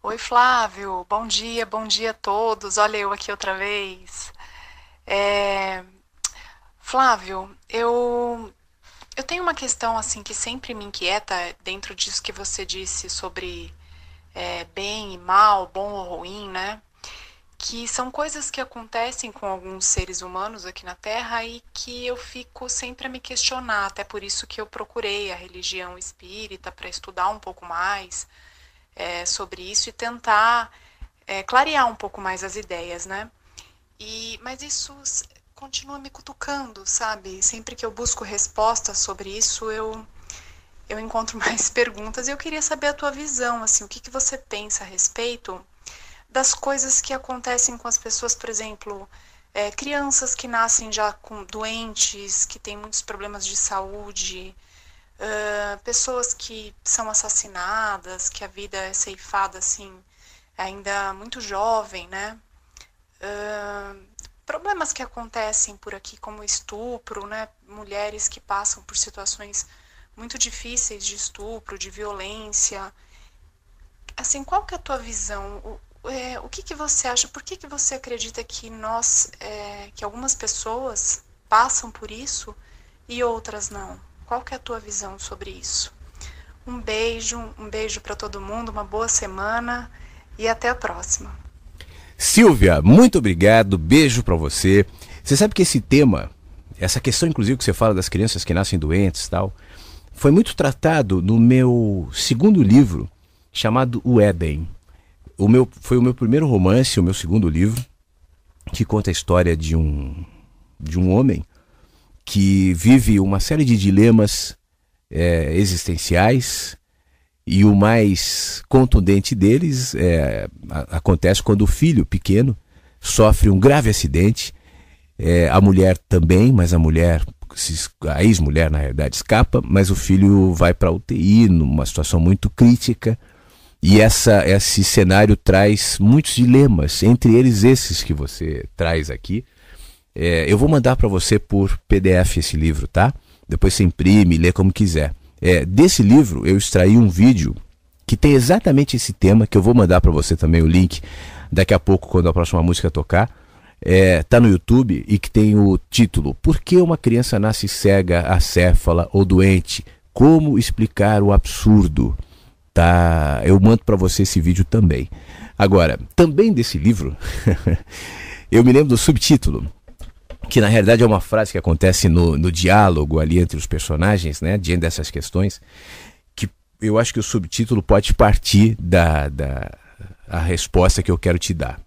Oi, Flávio. Bom dia a todos. Olha eu aqui outra vez. É, Flávio, eu tenho uma questão assim que sempre me inquieta dentro disso que você disse sobre bem e mal, bom ou ruim, né? Que são coisas que acontecem com alguns seres humanos aqui na Terra e que eu fico sempre a me questionar. Até por isso que eu procurei a religião espírita para estudar um pouco mais sobre isso e tentar clarear um pouco mais as ideias, né? Mas isso continua me cutucando, sabe? Sempre que eu busco respostas sobre isso, eu encontro mais perguntas e eu queria saber a tua visão, assim, o que que você pensa a respeito das coisas que acontecem com as pessoas, por exemplo, crianças que nascem já com doentes, que têm muitos problemas de saúde, pessoas que são assassinadas, que a vida é ceifada assim, ainda muito jovem, né? Problemas que acontecem por aqui, como estupro, né? Mulheres que passam por situações muito difíceis de estupro, de violência. Assim, qual que é a tua visão? O que que você acha? Por que que você acredita que que algumas pessoas passam por isso e outras não? Qual que é a tua visão sobre isso? Um beijo para todo mundo, uma boa semana e até a próxima. Silvia, muito obrigado, beijo pra você. Você sabe que esse tema, essa questão inclusive que você fala das crianças que nascem doentes e tal, foi muito tratado no meu segundo livro, chamado O Éden. Foi o meu primeiro romance, o meu segundo livro, que conta a história de um homem que vive uma série de dilemas existenciais, e o mais contundente deles acontece quando o filho pequeno sofre um grave acidente. A mulher também, mas a ex-mulher na realidade escapa, mas o filho vai para a UTI numa situação muito crítica. E esse cenário traz muitos dilemas, entre eles esses que você traz aqui. Eu vou mandar para você por PDF esse livro, tá? Depois você imprime, lê como quiser. Desse livro eu extraí um vídeo que tem exatamente esse tema, que eu vou mandar para você também o link daqui a pouco, quando a próxima música tocar. Tá no YouTube e que tem o título: Por que uma criança nasce cega, acéfala ou doente? Como explicar o absurdo? Tá? Eu mando para você esse vídeo também. Agora, também desse livro, eu me lembro do subtítulo, que na realidade é uma frase que acontece no diálogo ali entre os personagens, né, diante dessas questões, que eu acho que o subtítulo pode partir a resposta que eu quero te dar.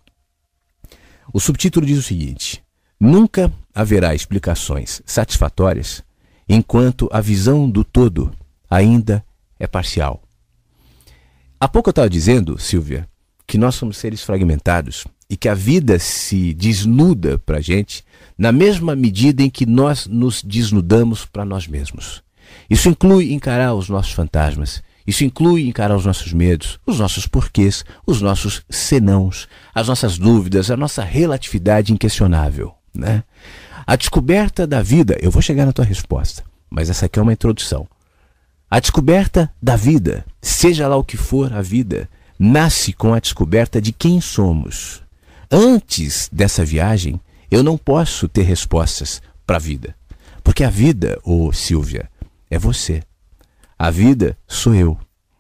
O subtítulo diz o seguinte: nunca haverá explicações satisfatórias enquanto a visão do todo ainda é parcial. Há pouco eu estava dizendo, Silvia, que nós somos seres fragmentados e que a vida se desnuda para a gente na mesma medida em que nós nos desnudamos para nós mesmos. Isso inclui encarar os nossos fantasmas, isso inclui encarar os nossos medos, os nossos porquês, os nossos senãos, as nossas dúvidas, a nossa relatividade inquestionável, né? A descoberta da vida, eu vou chegar na tua resposta, mas essa aqui é uma introdução. A descoberta da vida, seja lá o que for a vida, nasce com a descoberta de quem somos. Antes dessa viagem, eu não posso ter respostas para a vida. Porque a vida, Silvia, é você. A vida sou eu.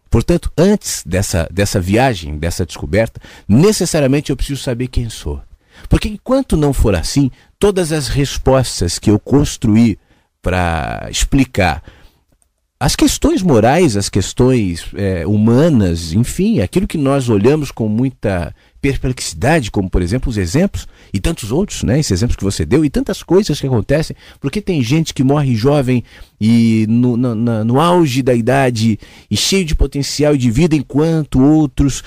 Portanto, antes dessa viagem, dessa descoberta, necessariamente eu preciso saber quem sou. Porque enquanto não for assim, todas as respostas que eu construí para explicar as questões morais, as questões humanas, enfim, aquilo que nós olhamos com muita perplexidade, como por exemplo os exemplos e tantos outros, né? Esse exemplo que você deu e tantas coisas que acontecem, porque tem gente que morre jovem e no auge da idade e cheio de potencial e de vida, enquanto outros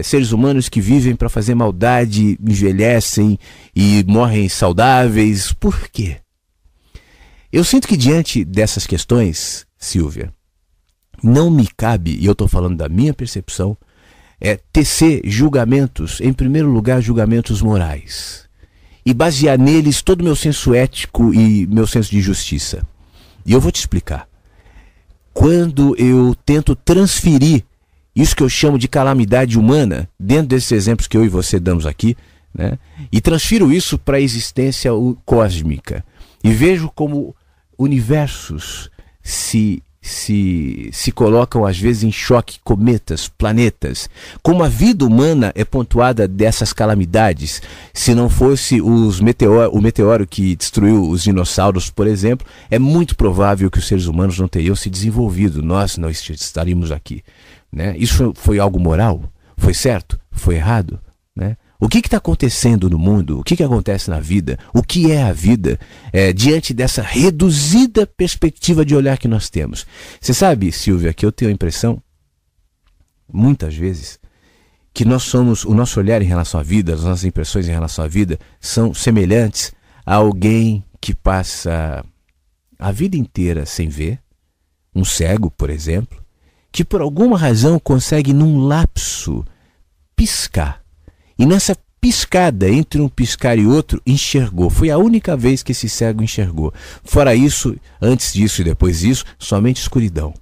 seres humanos que vivem para fazer maldade envelhecem e morrem saudáveis. Por quê? Eu sinto que diante dessas questões, Silvia, não me cabe, e eu estou falando da minha percepção, tecer julgamentos, em primeiro lugar julgamentos morais, e basear neles todo o meu senso ético e meu senso de justiça. E eu vou te explicar. Quando eu tento transferir isso que eu chamo de calamidade humana, dentro desses exemplos que eu e você damos aqui, né? E transfiro isso para a existência cósmica. E vejo como universos se colocam às vezes em choque, cometas, planetas. Como a vida humana é pontuada dessas calamidades. Se não fosse o meteoro que destruiu os dinossauros, por exemplo, é muito provável que os seres humanos não teriam se desenvolvido, nós não estaríamos aqui, né? Isso foi algo moral? Foi certo? Foi errado? Né? O que está acontecendo no mundo? O que acontece na vida? O que é a vida diante dessa reduzida perspectiva de olhar que nós temos? Você sabe, Silvia, que eu tenho a impressão, muitas vezes, que nós somos, o nosso olhar em relação à vida, as nossas impressões em relação à vida, são semelhantes a alguém que passa a vida inteira sem ver, um cego, por exemplo, que por alguma razão consegue num lapso piscar. E nessa piscada, entre um piscar e outro, enxergou. Foi a única vez que esse cego enxergou. Fora isso, antes disso e depois disso, somente escuridão.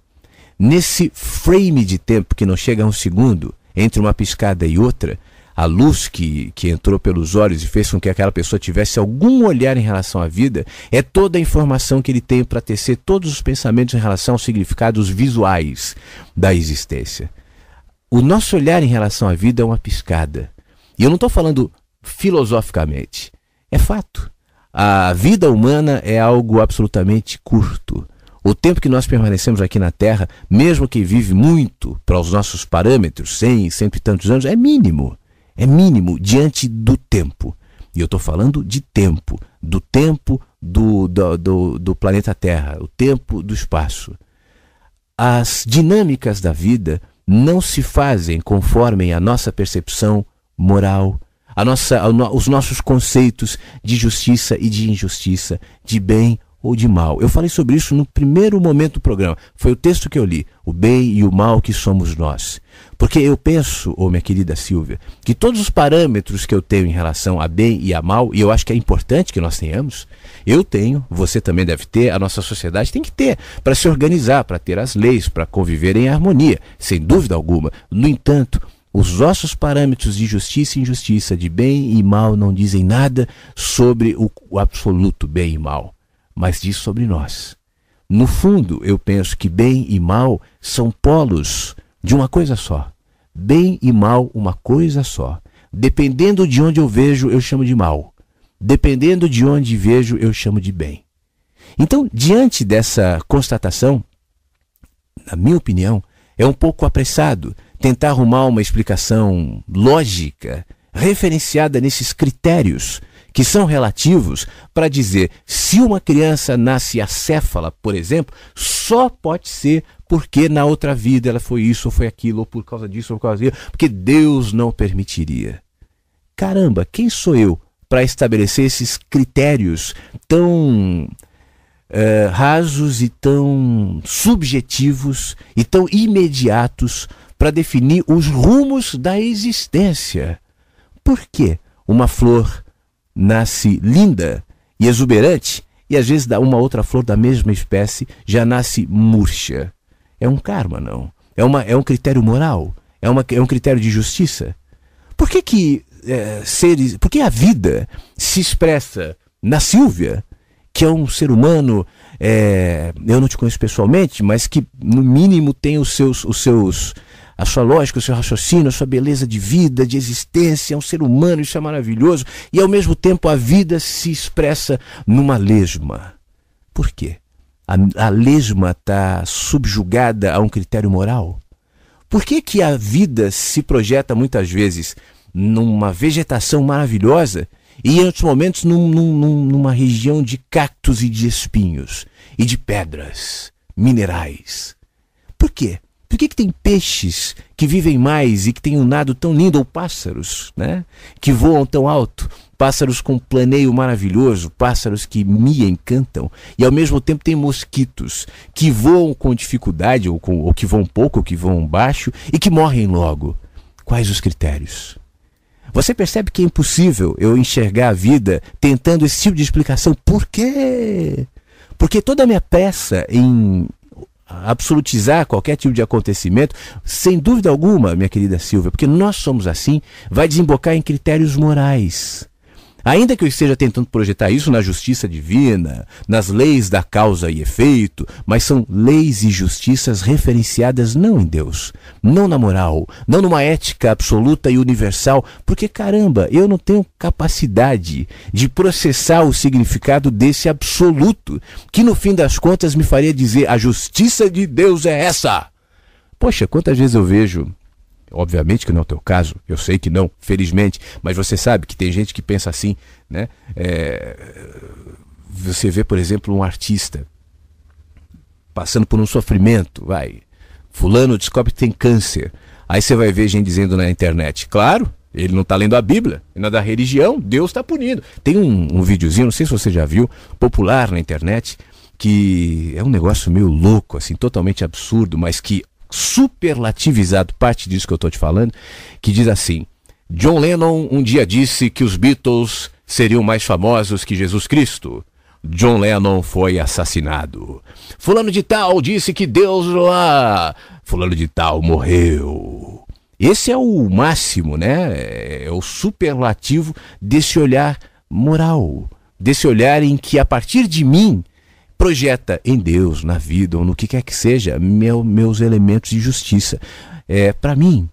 Nesse frame de tempo que não chega a um segundo, entre uma piscada e outra, a luz que entrou pelos olhos e fez com que aquela pessoa tivesse algum olhar em relação à vida, é toda a informação que ele tem para tecer todos os pensamentos em relação aos significados visuais da existência. O nosso olhar em relação à vida é uma piscada. E eu não estou falando filosoficamente, é fato. A vida humana é algo absolutamente curto. O tempo que nós permanecemos aqui na Terra, mesmo que vive muito para os nossos parâmetros, 100, cento e tantos anos, é mínimo diante do tempo. E eu estou falando de tempo, do tempo do planeta Terra, o tempo do espaço. As dinâmicas da não se fazem conforme a nossa percepção moral, os nossos conceitos de justiça e de injustiça, de bem ou de mal. Eu falei sobre isso no primeiro momento do programa. Foi o texto que eu li, o bem e o mal que somos nós. Porque eu penso, minha querida Silvia, que todos os parâmetros que eu tenho em relação a bem e a mal, e eu acho que é importante que nós tenhamos, eu tenho, você também deve ter, a nossa sociedade tem que ter, para se organizar, para ter as leis, para conviver em harmonia, sem dúvida alguma. No entanto, os nossos parâmetros de justiça e injustiça, de bem e mal, não dizem nada sobre o absoluto bem e mal, mas diz sobre nós. No fundo, eu penso que bem e mal são polos de uma coisa só. Bem e mal, uma coisa só. Dependendo de onde eu vejo, eu chamo de mal. Dependendo de onde vejo, eu chamo de bem. Então, diante dessa constatação, na minha opinião, é um pouco apressado tentar arrumar uma explicação lógica, referenciada nesses critérios que são relativos para dizer se uma criança nasce acéfala, por exemplo, só pode ser porque na outra vida ela foi isso ou foi aquilo, ou por causa disso ou por causa daquilo, porque Deus não permitiria. Caramba, quem sou eu para estabelecer esses critérios tão rasos e tão subjetivos e tão imediatos para definir os rumos da existência? Por que uma flor nasce linda e exuberante e às vezes uma outra flor da mesma espécie já nasce murcha? É um karma, não? É um critério moral? É um critério de justiça? Por que a vida se expressa na Silvia, que é um ser humano, eu não te conheço pessoalmente, mas que no mínimo tem a sua lógica, o seu raciocínio, a sua beleza de vida, de existência, é um ser humano, isso é maravilhoso, e ao mesmo tempo a vida se expressa numa lesma. Por quê? A lesma está subjugada a um critério moral? Por que a vida se projeta muitas vezes numa vegetação maravilhosa e em outros momentos numa região de cactos e de espinhos e de pedras, minerais? Por quê? Por que tem peixes que vivem mais e que têm um nado tão lindo, ou pássaros, né, que voam tão alto? Pássaros com planeio maravilhoso, pássaros que me encantam, e ao mesmo tempo tem mosquitos que voam com dificuldade, ou que voam pouco, ou que voam baixo, e que morrem logo. Quais os critérios? Você percebe que é impossível eu enxergar a vida tentando esse tipo de explicação. Por quê? Porque toda a minha pressa em absolutizar qualquer tipo de acontecimento, sem dúvida alguma, minha querida Silvia, porque nós somos assim, vai desembocar em critérios morais. Ainda que eu esteja tentando projetar isso na justiça divina, nas leis da causa e efeito, mas são leis e justiças referenciadas não em Deus, não na moral, não numa ética absoluta e universal, porque caramba, eu não tenho capacidade de processar o significado desse absoluto, que no fim das contas me faria dizer, a justiça de Deus é essa. Poxa, quantas vezes eu vejo... Obviamente que não é o teu caso, eu sei que não, felizmente, mas você sabe que tem gente que pensa assim, né? Você vê, por exemplo, um artista passando por um sofrimento, fulano descobre que tem câncer, aí você vai ver gente dizendo na internet, claro, ele não está lendo a Bíblia, não é da religião, Deus está punindo. Tem um videozinho, não sei se você já viu, popular na internet, que é um negócio meio louco, assim, totalmente absurdo, mas que superlativizado, parte disso que eu estou te falando, que diz assim: John Lennon um dia disse que os Beatles seriam mais famosos que Jesus Cristo. John Lennon foi assassinado. Fulano de tal disse que Deus lá. Fulano de tal morreu. Esse é o máximo, né? É o superlativo desse olhar moral, desse olhar em que a partir de mim projeta em Deus, na vida ou no que quer que seja, meus elementos de justiça. Para mim,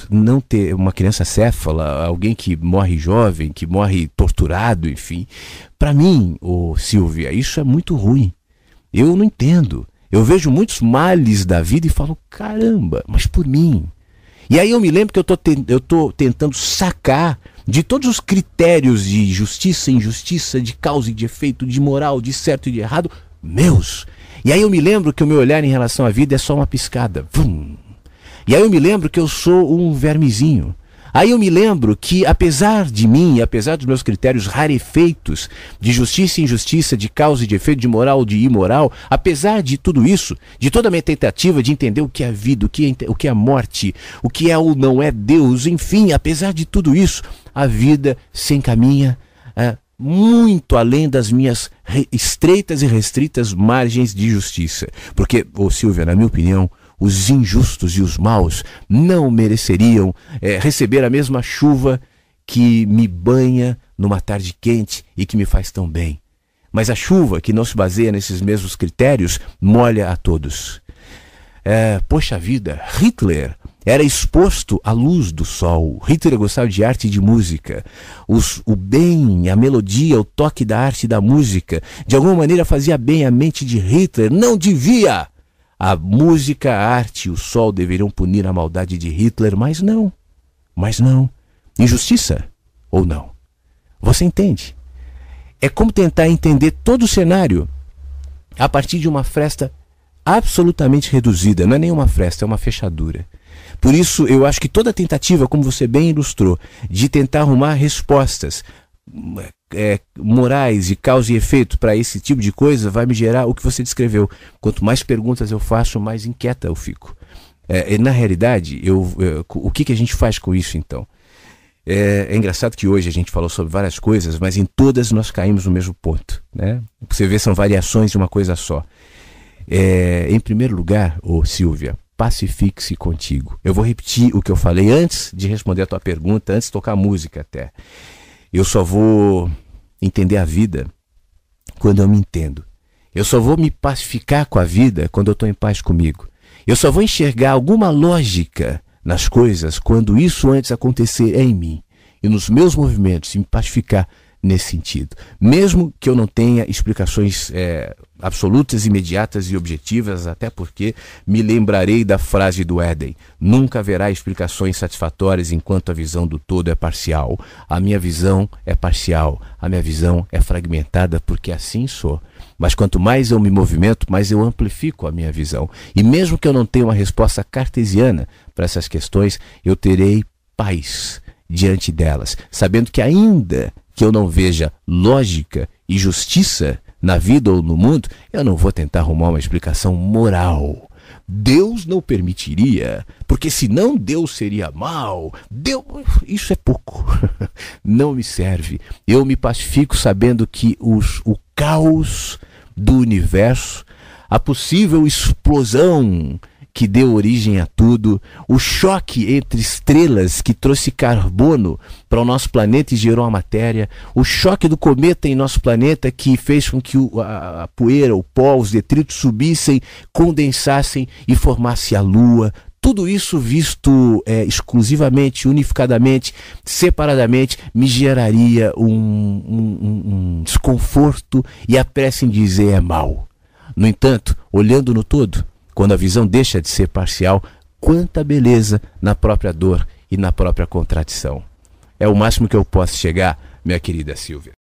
não ter uma criança céfala, alguém que morre jovem, que morre torturado, enfim, para mim, Silvia, isso é muito ruim. Eu não entendo. Eu vejo muitos males da vida e falo, caramba, mas por mim. E aí eu me lembro que eu estou tentando sacar de todos os critérios de justiça, injustiça, de causa e de efeito, de moral, de certo e de errado, meus. E aí eu me lembro que o meu olhar em relação à vida é só uma piscada. Vum. E aí eu me lembro que eu sou um vermezinho. Aí eu me lembro que, apesar de mim, apesar dos meus critérios rarefeitos de justiça e injustiça, de causa e de efeito, de moral e de imoral, apesar de tudo isso, de toda a minha tentativa de entender o que é a vida, o que é a morte, o que é ou não é Deus, enfim, apesar de tudo isso, a vida se encaminha muito além das minhas estreitas e restritas margens de justiça. Porque, Silvia, na minha opinião, os injustos e os maus não mereceriam receber a mesma chuva que me banha numa tarde quente e que me faz tão bem. Mas a chuva que não se baseia nesses mesmos critérios molha a todos. Poxa vida, Hitler era exposto à luz do sol. Hitler gostava de arte e de música. O bem, a melodia, o toque da arte e da música, de alguma maneira fazia bem à mente de Hitler. Não devia! A música, a arte e o sol deveriam punir a maldade de Hitler, mas não. Mas não. Injustiça ou não? Você entende? É como tentar entender todo o cenário a partir de uma fresta absolutamente reduzida. Não é nenhuma fresta, é uma fechadura. Por isso, eu acho que toda tentativa, como você bem ilustrou, de tentar arrumar respostas morais de causa e efeito para esse tipo de coisa vai me gerar o que você descreveu. Quanto mais perguntas eu faço, mais inquieta eu fico. Na realidade, o que a gente faz com isso então? É engraçado que hoje a gente falou sobre várias coisas, mas em todas nós caímos no mesmo ponto, né? Você vê, são variações de uma coisa só. Em primeiro lugar, Silvia, pacifique-se contigo. Eu vou repetir o que eu falei antes de responder a tua pergunta, antes de tocar a música até. Eu só vou entender a vida quando eu me entendo. Eu só vou me pacificar com a vida quando eu estou em paz comigo. Eu só vou enxergar alguma lógica nas coisas quando isso antes acontecer em mim e nos meus movimentos, e me pacificar nesse sentido. Mesmo que eu não tenha explicações absolutas, imediatas e objetivas, até porque me lembrarei da frase do Éden: nunca haverá explicações satisfatórias enquanto a visão do todo é parcial. A minha visão é parcial, a minha visão é fragmentada, porque assim sou. Mas quanto mais eu me movimento, mais eu amplifico a minha visão. E mesmo que eu não tenha uma resposta cartesiana para essas questões, eu terei paz diante delas, sabendo que ainda que eu não veja lógica e justiça na vida ou no mundo, eu não vou tentar arrumar uma explicação moral. Deus não permitiria, porque senão Deus seria mau. Isso é pouco. Não me serve. Eu me pacifico sabendo que o caos do universo, a possível explosão que deu origem a tudo, o choque entre estrelas que trouxe carbono para o nosso planeta e gerou a matéria, o choque do cometa em nosso planeta que fez com que a poeira, o pó, os detritos subissem, condensassem e formasse a Lua. Tudo isso visto exclusivamente, unificadamente, separadamente, me geraria um desconforto e a pressa em dizer é mal. No entanto, olhando no todo, quando a visão deixa de ser parcial, quanta beleza na própria dor e na própria contradição. É o máximo que eu posso chegar, minha querida Silvia.